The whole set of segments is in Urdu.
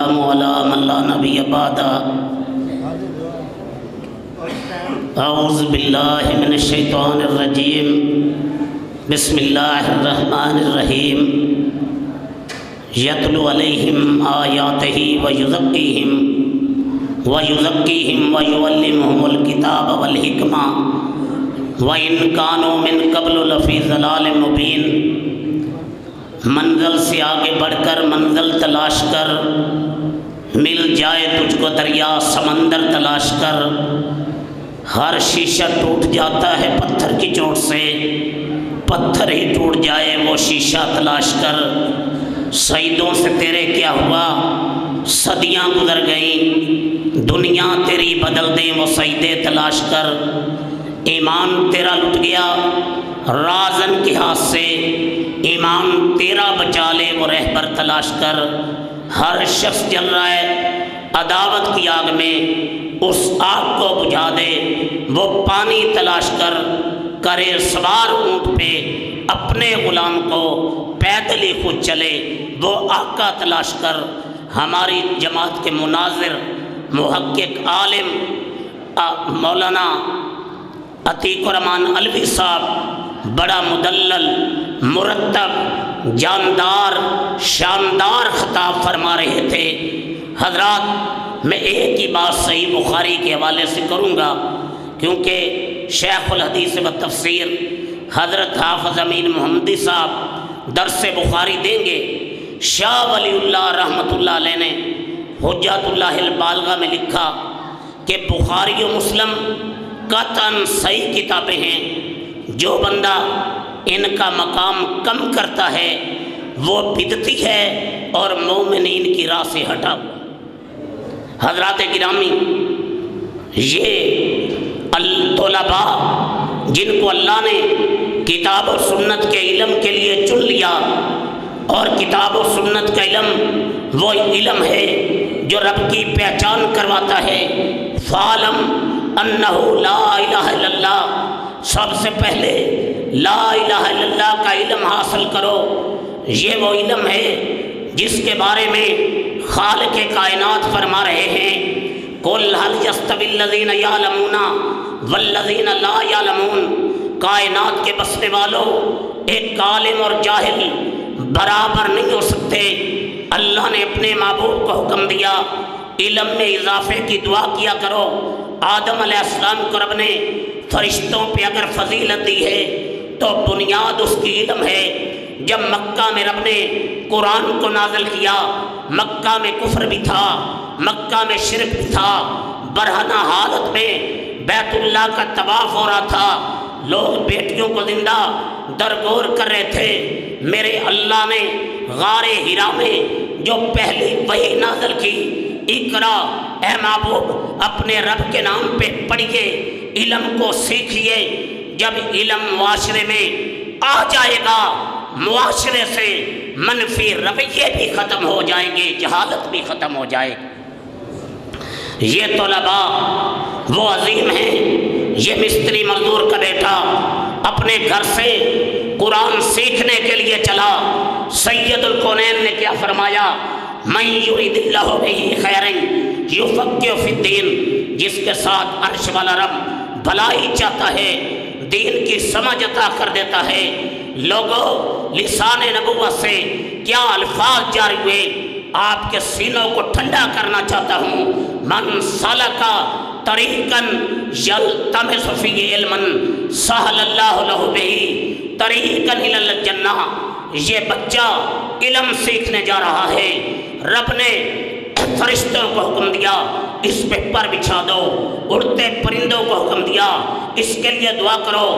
والسلام علی من لا نبی بعد اعوذ باللہ من الشیطان الرجیم بسم اللہ الرحمن الرحیم یتلو علیہم آیاتہ ویزکیہم ویعلمہم الکتاب والحکمہ وَإِن كَانُوا مِن قَبْلُ لَفِي ضَلَالٍ مُبِينٍ۔ منزل سے آگے بڑھ کر منزل تلاش کر، مل جائے تجھ کو دریا سمندر تلاش کر، ہر شیشہ ٹوٹ جاتا ہے پتھر کی چوٹ سے، پتھر ہی ٹوٹ جائے وہ شیشہ تلاش کر۔ سجدوں سے تیرے کیا ہوا، صدیاں گزر گئیں، دنیا تیری بدل دیں وہ سجدے تلاش کر۔ ایمان تیرا لٹ گیا رازن کے ہاتھ سے، ایمان تیرا بچا لے وہ رہبر تلاش کر۔ ہر شخص جل رہا ہے عداوت کی آگ میں، اس آگ کو بجھا دے وہ پانی تلاش کر۔ کرے سوار اونٹ پہ اپنے غلام کو، پیدل ہی خود چلے وہ آقا تلاش کر۔ ہماری جماعت کے مناظر محقق عالم مولانا عتیق الرحمن علوی صاحب بڑا مدلل مرتب جاندار شاندار خطاب فرما رہے تھے۔ حضرات میں ایک ہی بات صحیح بخاری کے حوالے سے کروں گا، کیونکہ شیخ الحدیث و تفسیر حضرت حافظ امین محمدی صاحب درس بخاری دیں گے۔ شاہ ولی اللہ رحمۃ اللہ علیہ نے حجت اللہ البالغہ میں لکھا کہ بخاری و مسلم قطعاً صحیح کتابیں ہیں، جو بندہ ان کا مقام کم کرتا ہے وہ بدعتی ہے اور مومنین کی راہ سے ہٹا ہوا۔ حضرات گرامی، یہ طلباء جن کو اللہ نے کتاب و سنت کے علم کے لیے چن لیا، اور کتاب و سنت کا علم وہ علم ہے جو رب کی پہچان کرواتا ہے۔ فَعْلَمْ أَنَّهُ لَا إِلَهَ إِلَّا اللَّهُ، سب سے پہلے لا الہ الا اللہ کا علم حاصل کرو۔ یہ وہ علم ہے جس کے بارے میں خالق کائنات فرما رہے ہیں، قُلْ هَلْ يَسْتَوِي الَّذِينَ يَعْلَمُونَ وَالَّذِينَ لَا يَعْلَمُونَ۔ کائنات کے بسنے والوں، ایک عالم اور جاہل برابر نہیں ہو سکتے۔ اللہ نے اپنے محبوب کو حکم دیا علم میں اضافے کی دعا کیا کرو۔ آدم علیہ السلام کو رب نے فرشتوں پہ اگر فضیلت دی ہے تو بنیاد اس کی علم ہے۔ جب مکہ میں رب نے قرآن کو نازل کیا، مکہ میں کفر بھی تھا، مکہ میں شرک بھی تھا، برہنہ حالت میں بیت اللہ کا طواف ہو رہا تھا، لوگ بیٹیوں کو زندہ درگور کر رہے تھے۔ میرے اللہ نے غار حرا میں جو پہلی وحی نازل کی، اقرا اے محبوب اپنے رب کے نام پہ پڑھیے، علم کو سیکھیے۔ جب علم معاشرے میں آ جائے گا، معاشرے سے منفی رویے بھی ختم ہو جائیں گے، جہالت بھی ختم ہو جائے گی۔ یہ طلباء وہ عظیم ہیں، یہ مستری مزدور کا بیٹا اپنے گھر سے قرآن سیکھنے کے لیے چلا۔ سید الکونین نے کیا فرمایا؟ من یرید اللہ بہ خیرا یفقہہ فی الدین، جس کے ساتھ عرش والا رب بھلائی چاہتا ہے، دین کی سمجھ عطا کر دیتا ہے۔ لوگوں، لسان نبوت سے کیا الفاظ جاری ہوئے، آپ کے سینوں کو ٹھنڈا کرنا چاہتا ہوں۔ من سلک طریقا یلتمس فیہ علما سہل اللہ لہ بہ طریقا الی الجنہ۔ یہ بچہ علم سیکھنے جا رہا ہے، رب نے فرشتوں کو حکم دیا اس پہ پر بچھا دو، اڑتے پرندوں کو حکم دیا اس کے لیے دعا کرو،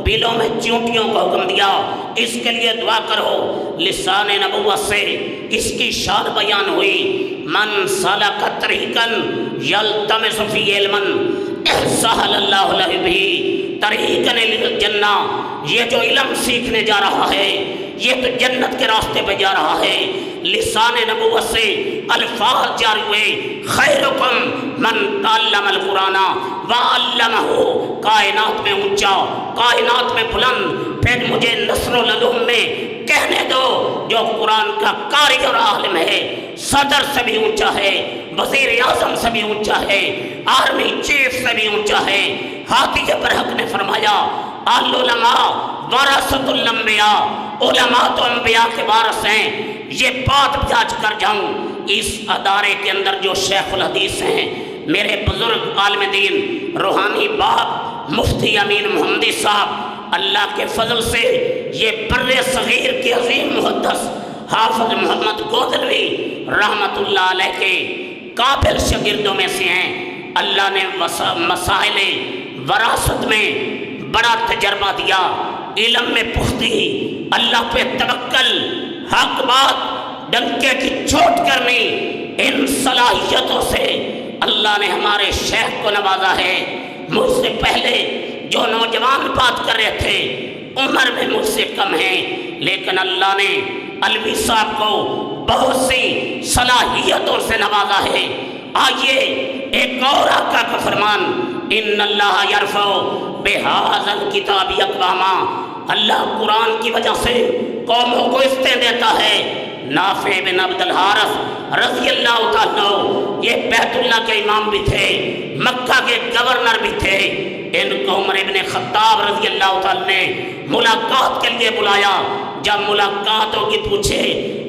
بلوں میں چیونٹیوں کو حکم دیا اس کے لیے دعا کرو۔ لسان نبوت سے اس کی شان بیان ہوئی۔ من سلک طریقا یلتمس فیہ علما سہل اللہ لہ بہ طریقا الی الجنہ۔ یہ جو علم سیکھنے جا رہا ہے یہ تو جنت کے راستے پہ جا رہا ہے۔ لسان نبوت سے الفاظ جاری ہوئے، خیرکم من تعلم القرآن وعلمہ۔ کائنات میں اونچا، کائنات میں بلند، پھر مجھے نثر العلوم میں کہنے دو جو قرآن کا قاری اور عالم ہے صدر سے بھی اونچا ہے، وزیر اعظم سے بھی اونچا ہے، آرمی چیف سے بھی اونچا ہے۔ ہاتھی برحق نے فرمایا العلماء ورثۃ الانبیاء، علماء تو انبیاء کے وارث ہیں۔ یہ بات بھی آج کر جاؤں، اس ادارے کے اندر جو شیخ الحدیث ہیں، میرے بزرگ عالم دین روحانی باپ مفتی امین محمدی صاحب، اللہ کے فضل سے یہ بر صغیر کے عظیم محدث حافظ محمد گودلوی رحمت اللہ علیہ کے قابل شاگردوں میں سے ہیں۔ اللہ نے مسائل وراثت میں بڑا تجربہ دیا، علم میں پختگی، اللہ پہ توکل، حق بات ڈنکے کی چوٹ کرنی، ان صلاحیتوں سے اللہ نے ہمارے شیخ کو نوازا ہے۔ مجھ سے پہلے جو نوجوان بات کر رہے تھے عمر میں مجھ سے کم ہیں، لیکن اللہ نے علوی صاحب کو بہت سی صلاحیتوں سے نوازا ہے۔ آئیے ایک اور آقا کا فرمان، ان اللہ یرفع بہذا الکتاب اقواما، اللہ قرآن کی وجہ سے قوموں کو عزتیں دیتا ہے۔ نافع بن عبد الحارث رضی اللہ تعالیٰ یہ بیت اللہ کے امام بھی تھے، مکہ کے گورنر بھی تھے، ان کو عمر ابن خطاب رضی اللہ تعالیٰ نے ملاقات کے لیے بلایا۔ جب ملاقات ہوگی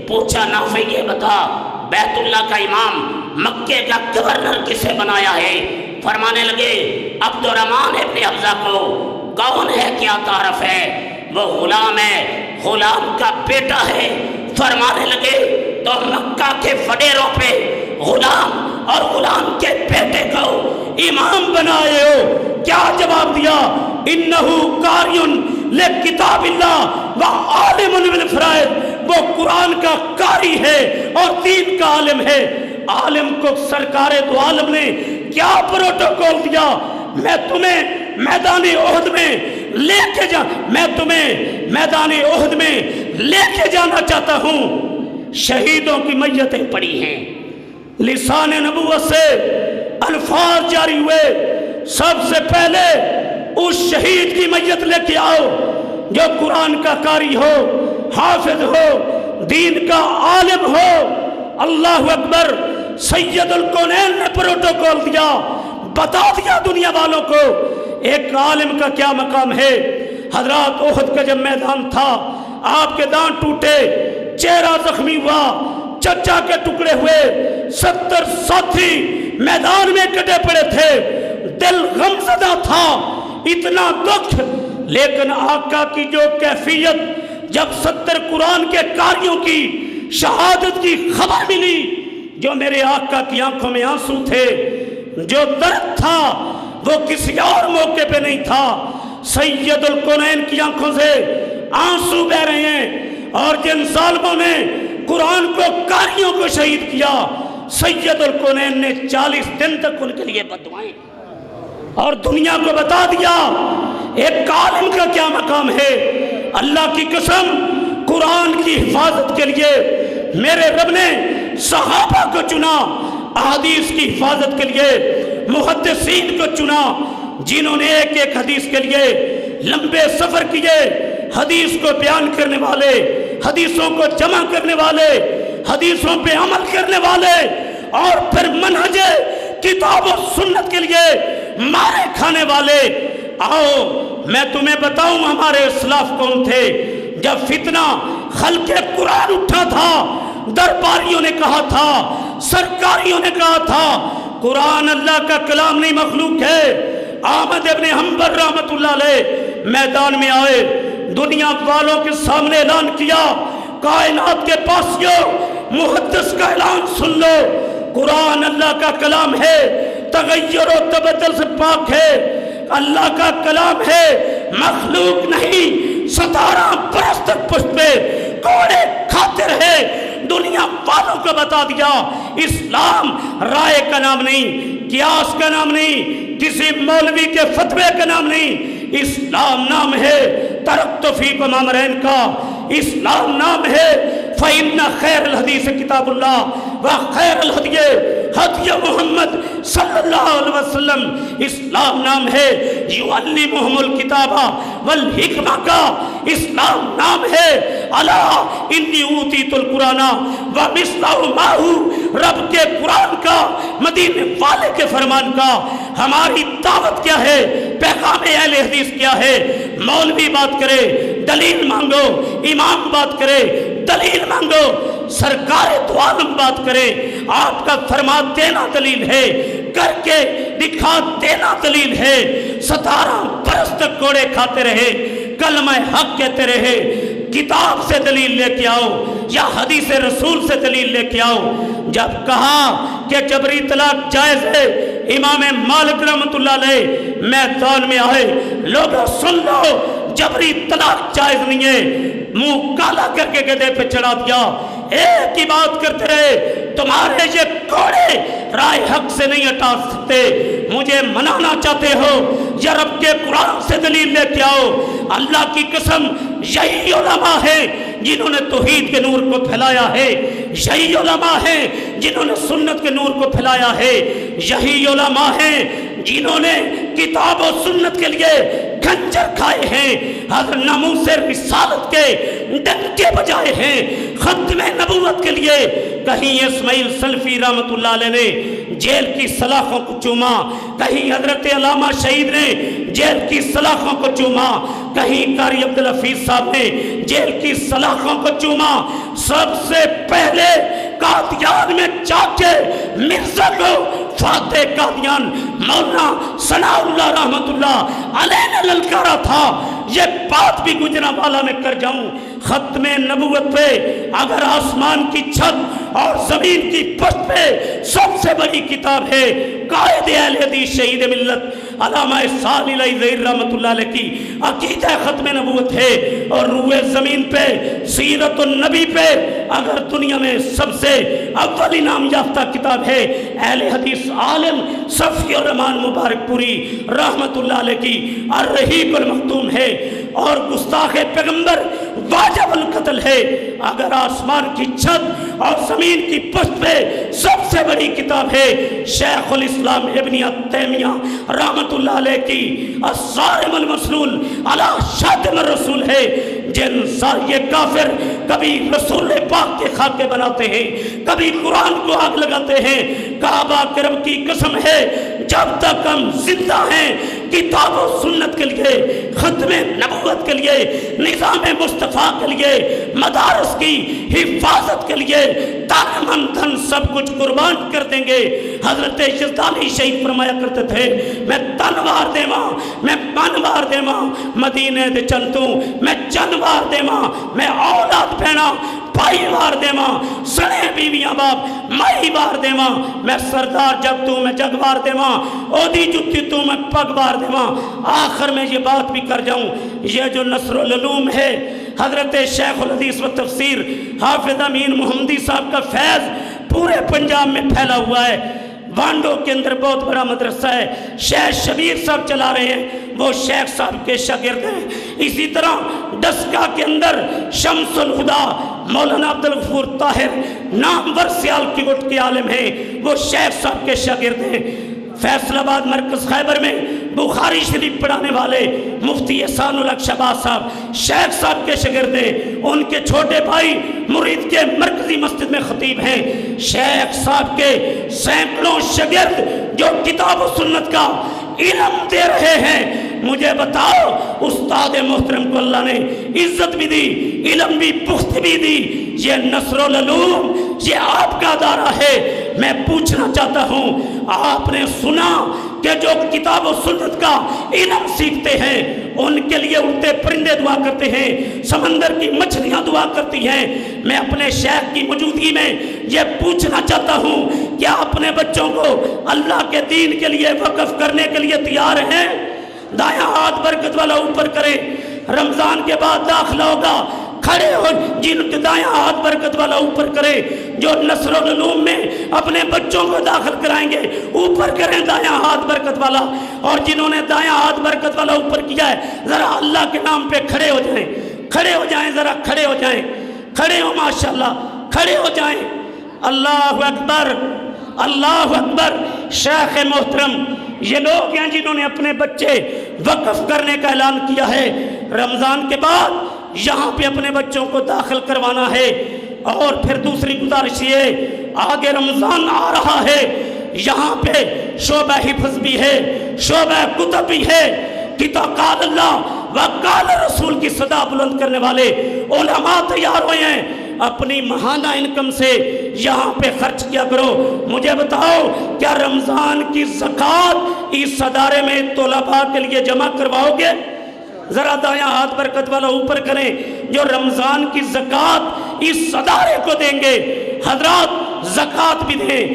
پوچھا نافع یہ بتا بیت اللہ کا امام مکے کا گورنر کسے بنایا ہے؟ فرمانے لگے عبد الرحمن ابن حفظہ کو۔ کون ہے، کیا تعارف ہے؟ وہ غلام ہے، غلام کا بیٹا ہے۔ فرمانے لگے تو مکہ کے وڈیروں پہ غلام اور غلام کے بیٹے کو امام بنائے ہو؟ کیا جواب دیا؟ انہو قاری لکتاب اللہ و عالم بالفرائض، وہ قرآن کا قاری ہے اور دین کا عالم ہے۔ عالم کو سرکار دو عالم نے کیا پروٹوکول دیا؟ میں تمہیں میدان احد میں لے کے جانا چاہتا ہوں۔ شہیدوں کی میتیں پڑی ہیں، لسان نبوت سے الفاظ جاری ہوئے، سب سے پہلے اس شہید کی میت لے کے آؤ جو قرآن کا قاری ہو، حافظ ہو، دین کا عالم ہو۔ اللہ اکبر، سید الکونین نے پروٹوکول دیا، بتا دیا دنیا والوں کو ایک عالم کا کیا مقام ہے۔ حضرات احد کا جب میدان تھا، آپ کے دانت ٹوٹے، چہرہ زخمی ہوا، چچا کے ٹکڑے ہوئے، 70 ساتھی میدان میں کٹے پڑے تھے، دل غمزدہ تھا، اتنا دکھ۔ لیکن آقا کی جو کیفیت، جب 70 قرآن کے قاریوں کی شہادت کی خبر ملی، جو میرے آقا کی آنکھوں میں آنسو تھے، جو درد تھا وہ کسی اور موقع پہ نہیں تھا۔ سید الکونین کی آنکھوں سے آنسو بہ رہے ہیں، اور جن ظالموں نے قرآن کو قاریوں کو شہید کیا، سید الکونین نے 40 دن تک ان کے لیے بددعائیں اور دنیا کو بتا دیا ایک عالم کا کیا مقام ہے۔ اللہ کی قسم، قرآن کی حفاظت کے لیے میرے رب نے صحابہ کو چنا، احادیث کی حفاظت کے لیے محدثین کو چنا، جنہوں نے ایک ایک حدیث کے لیے لمبے سفر کیے، حدیث کو بیان کرنے والے، حدیثوں کو جمع کرنے والے، حدیثوں پہ عمل کرنے والے، اور پھر منہج کتاب و سنت کے لیے مارے کھانے والے۔ آؤ میں تمہیں بتاؤں ہمارے اسلاف کون تھے۔ جب فتنہ خلق قرآن اٹھا تھا، درباریوں نے کہا تھا، سرکاریوں نے کہا تھا قرآن اللہ کا کلام نہیں مخلوق ہے۔ احمد ابن حنبل رحمت اللہ علیہ میدان میں آئے، دنیا والوں کے سامنے اعلان کیا، کائنات کے پاسیوں، محدث کا اعلان سن لو، قرآن اللہ کا کلام ہے، تغیر و تبدل سے پاک ہے، اللہ کا کلام ہے، مخلوق نہیں۔ 17 برس تک پشت پہ کوڑے کھاتے رہے، دنیا والوں کو بتا دیا اسلام رائے کا نام نہیں، قیاس کا نام نہیں، کسی مولوی کے فتوے کا نام نہیں، اسلام نام ہے ترکت فیکم امرین کا، اسلام نام ہے فإن خیر الحدیث کتاب اللہ و خیر الہدی ہدی محمد صلی اللہ علیہ وسلم، اسلام نام ہے یعلمہم الکتاب والحکمہ کا، اسلام نام ہے الا انی اوتیت القرآن ومثلہ معہ، رب کے قرآن کا، مدینے والے کے فرمان کا ہماری دعوت کیا ہے، پیغام اہل حدیث کیا ہے؟ مولوی بات کرے دلیل مانگو، امام بات کرے دلیل مانگو، سرکار تو عالم بات کرے آپ کا فرما دینا دلیل ہے، کر کے دکھا دینا دلیل ہے۔ 17 برس تک کوڑے کھاتے رہے، کلمہ حق کہتے رہے، کتاب سے دلیل لے کے آؤ یا حدیث رسول سے دلیل لے کے آؤ۔ جب کہا کہ جبری طلاق جائز ہے، امام مالک رحمۃ اللہ علیہ میدان میں آئے، لوگ سن لو جبری طلاق جائز نہیں ہے، منہ کالا کر کے گدھے پہ چڑھا دیا، ایک ہی بات کرتے رہے، تمہارے یہ کوڑے رائے حق سے نہیں ہٹا سکتے، مجھے منانا چاہتے ہو یا رب کے قرآن سے دلیل لے کے آؤ۔ اللہ کی قسم یہی علماء ہیں جنہوں نے توحید کے نور کو پھیلایا ہے، یہی علماء ہیں جنہوں نے سنت کے نور کو پھیلایا ہے، یہی علماء ہیں جنہوں نے کتاب و سنت کے لیے کھنجر کھائے ہیں، حضرت ناموس رسالت کے ڈنکے بجائے ہیں، ختم نبوت کے لیے کہیں اسماعیل سلفی رحمت اللہ علیہ نے جیل کی سلاخوں کو چوما، کہیں حضرت علامہ شہید نے جیل کی سلاخوں کو چوما، کہیں قاری عبدالحفیظ صاحب نے جیل کی سلاخوں کو چوما۔ سب سے پہلے قادیان میں جا کے مرزا کو فاتح قادیان مولانا ثناء اللہ رحمت اللہ علیہ نے للکارا تھا۔ یہ بات بھی گجرانوالہ میں کر جاؤں، ختم نبوت پہ اگر آسمان کی چھت اور زمین کی پشت پہ سب سے بڑی کتاب ہے قائد اہل حدیث شہید ملت علامہ اسحاق علیہ ظہیر رحمت اللہ علیہ کی عقیدہ ختم نبوت ہے، اور روئے زمین پہ سیرت النبی پہ اگر دنیا میں سب سے اول انعام یافتہ کتاب ہے اہل حدیث عالم صفی الرحمان مبارک پوری رحمت اللہ علیہ کی الرحیق المختوم ہے، اور گستاخ پیغمبر واجب القتل ہے۔ اگر آسمان کی چھت اور زمین کی پشت پہ سب سے بڑی کتاب ہے شیخ الاسلام ابن تیمیہ رحمت اللہ علیہ کی الصارم المسلول علی شاتم الرسول ہے، جن یہ کافر کبھی رسول پاک کے خاکے بناتے ہیں، کبھی قرآن کو آگ لگاتے ہیں۔ کعبہ کرم کی قسم ہے جب تک ہم زندہ ہیں کتاب و سنت کے لیے، ختم نبوت کے لیے، نظام مصطفیٰ کے لیے، مدارس کی حفاظت کے لیے تن من دھن سب کچھ قربان کر دیں گے۔ حضرت یزدانی شہید فرمایا کرتے تھے میں تنوار دیواں، میں منوار دیواں مدینے دے چنتوں، میں جنوار دیواں، میں اولاد پینا بھائی وار دیواں، سنے بیویاں باپ مائی وار دیواں، میں سردار جگ تو میں جگ وار دیواں، اودی جتی تو میں پگ وار دیواں۔ آخر میں یہ بات بھی کر جاؤں، یہ جو نصر العلوم ہے حضرت شیخ الحدیث و تفسیر حافظ امین محمدی صاحب کا فیض پورے پنجاب میں پھیلا ہوا ہے۔ وانڈو کے اندر بہت بڑا مدرسہ ہے، شیخ شبیر صاحب چلا رہے ہیں، وہ شیخ صاحب کے شاگرد ہیں۔ اسی طرح ڈسکا کے اندر شمس الہدا مولانا عبدالغفور طاہر نامور سیال کی گٹ کے عالم ہیں، وہ شیخ صاحب کے شاگرد ہیں۔ فیصل آباد مرکز خیبر میں بخاری شریف پڑھانے والے مفتی احسان الحق شہباز صاحب شیخ صاحب کے شاگرد ہیں، ان کے چھوٹے بھائی مرید کے مرکزی مسجد میں خطیب ہیں۔ شیخ صاحب کے سینکڑوں شاگرد جو کتاب و سنت کا علم دے رہے ہیں۔ مجھے بتاؤ استاد محترم کو اللہ نے عزت بھی دی، علم بھی پخت بھی دی، یہ نصر العلوم یہ آپ کا ادارہ ہے۔ میں پوچھنا چاہتا ہوں، آپ نے سنا کہ جو کتاب و سنت کا علم سیکھتے ہیں ان کے لیے اڑتے پرندے دعا کرتے ہیں، سمندر کی مچھلیاں دعا کرتی ہیں۔ میں اپنے شیخ کی موجودگی میں یہ پوچھنا چاہتا ہوں کہ اپنے بچوں کو اللہ کے دین کے لیے وقف کرنے کے لیے تیار ہیں؟ دایاں ہاتھ برکت والا اوپر کرے، رمضان کے بعد داخلہ ہوگا، کھڑے ہو جن کے دایاں ہاتھ برکت والا اوپر کرے، جو نصر العلوم میں اپنے بچوں کو داخل کرائیں گے اوپر کریں دایاں ہاتھ برکت والا، اور جنہوں نے دایاں ہاتھ برکت والا اوپر کیا ہے ذرا اللہ کے نام پہ کھڑے ہو جائیں، کھڑے ہو جائیں، ذرا کھڑے ہو جائیں، کھڑے ہو ماشاءاللہ، کھڑے ہو جائیں۔ اللہ اکبر، اللہ اکبر۔ شیخ محترم یہ لوگ ہیں جنہوں نے اپنے بچے وقف کرنے کا اعلان کیا ہے۔ رمضان کے بعد یہاں پہ اپنے بچوں کو داخل کروانا ہے۔ اور پھر دوسری گزارش یہ، آگے رمضان آ رہا ہے، یہاں پہ شعبہ حفظ بھی ہے، شعبہ کتب بھی ہے، کتاب قال اللہ و قال رسول کی صدا بلند کرنے والے علماء تیار ہوئے ہیں۔ اپنی ماہانہ انکم سے یہاں پہ خرچ کیا کرو۔ مجھے بتاؤ، کیا رمضان کی زکوٰۃ اس ادارے میں طلباء کے لیے جمع کرواؤ گے؟ ذرا دایاں ہاتھ برکت والا اوپر کریں جو رمضان کی زکوٰۃ اس ادارے کو دیں گے۔ حضرات زکوٰۃ بھی دیں،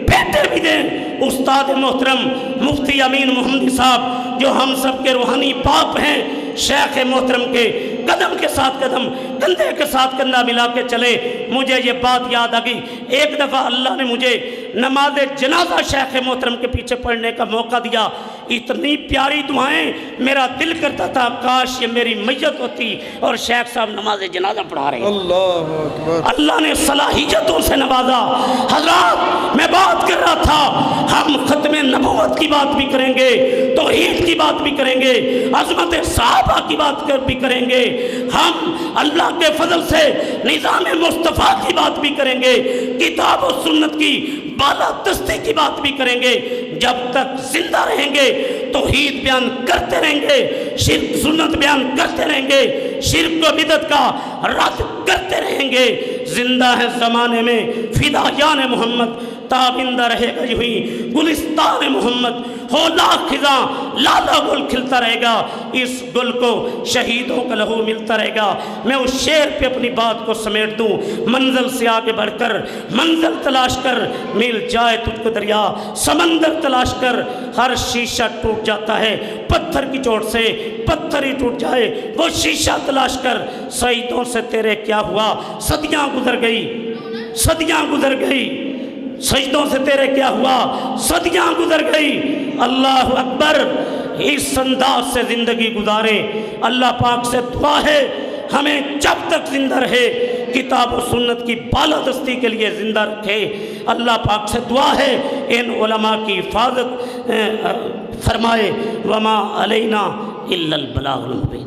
بیٹے بھی دیں۔ استاد محترم مفتی امین محمدی صاحب جو ہم سب کے روحانی باپ ہیں، شیخ محترم کے قدم کے ساتھ قدم، کندھے کے ساتھ کندھا ملا کے چلے۔ مجھے یہ بات یاد آ گئی، ایک دفعہ اللہ نے مجھے نماز جنازہ شیخ محترم کے پیچھے پڑھنے کا موقع دیا۔ اتنی پیاری دعائیں، میرا دل کرتا تھا کاش یہ میری میت ہوتی اور شیخ صاحب نماز جنازہ پڑھا رہے ہیں۔ اللہ اکبر۔ اللہ نے صلاحیتوں سے نوازا۔ حضرات میں بات کر رہا تھا، ہم ختم نبوت کی بات بھی کریں گے، توحید کی بات بھی کریں گے، عظمت صحابہ کی بات بھی کریں گے، ہم اللہ کے فضل سے نظام مصطفیٰ کی بات بھی کریں گے، کتاب و سنت کی بالادستی کی بات بھی کریں گے۔ جب تک زندہ رہیں گے توحید بیان کرتے رہیں گے، شرک سنت بیان کرتے رہیں گے، شرک و بدعت کا رد کرتے رہیں گے۔ زندہ ہے زمانے میں فدایان محمد، تابندہ رہے گا یوں ہی گلستان محمد، ہو لاکھ خزاں لالا گل کھلتا رہے گا، اس گل کو شہیدوں کا لہو ملتا رہے گا۔ میں اس شعر پہ اپنی بات کو سمیٹ دوں، منزل سے آگے بڑھ کر منزل تلاش کر، مل جائے تجھ کو دریا سمندر تلاش کر، ہر شیشہ ٹوٹ جاتا ہے پتھر کی چوٹ سے، پتھر ہی ٹوٹ جائے وہ شیشہ تلاش کر، شہیدوں سے تیرے کیا ہوا، صدیاں گزر گئی، صدیاں گزر گئی، سجدوں سے تیرے کیا ہوا، صدیاں گزر گئی۔ اللہ اکبر، اس انداز سے زندگی گزارے۔ اللہ پاک سے دعا ہے ہمیں جب تک زندہ رہے کتاب و سنت کی بالادستی کے لیے زندہ رکھے۔ اللہ پاک سے دعا ہے ان علماء کی حفاظت فرمائے۔ وما علینا الا البلاغ المبین۔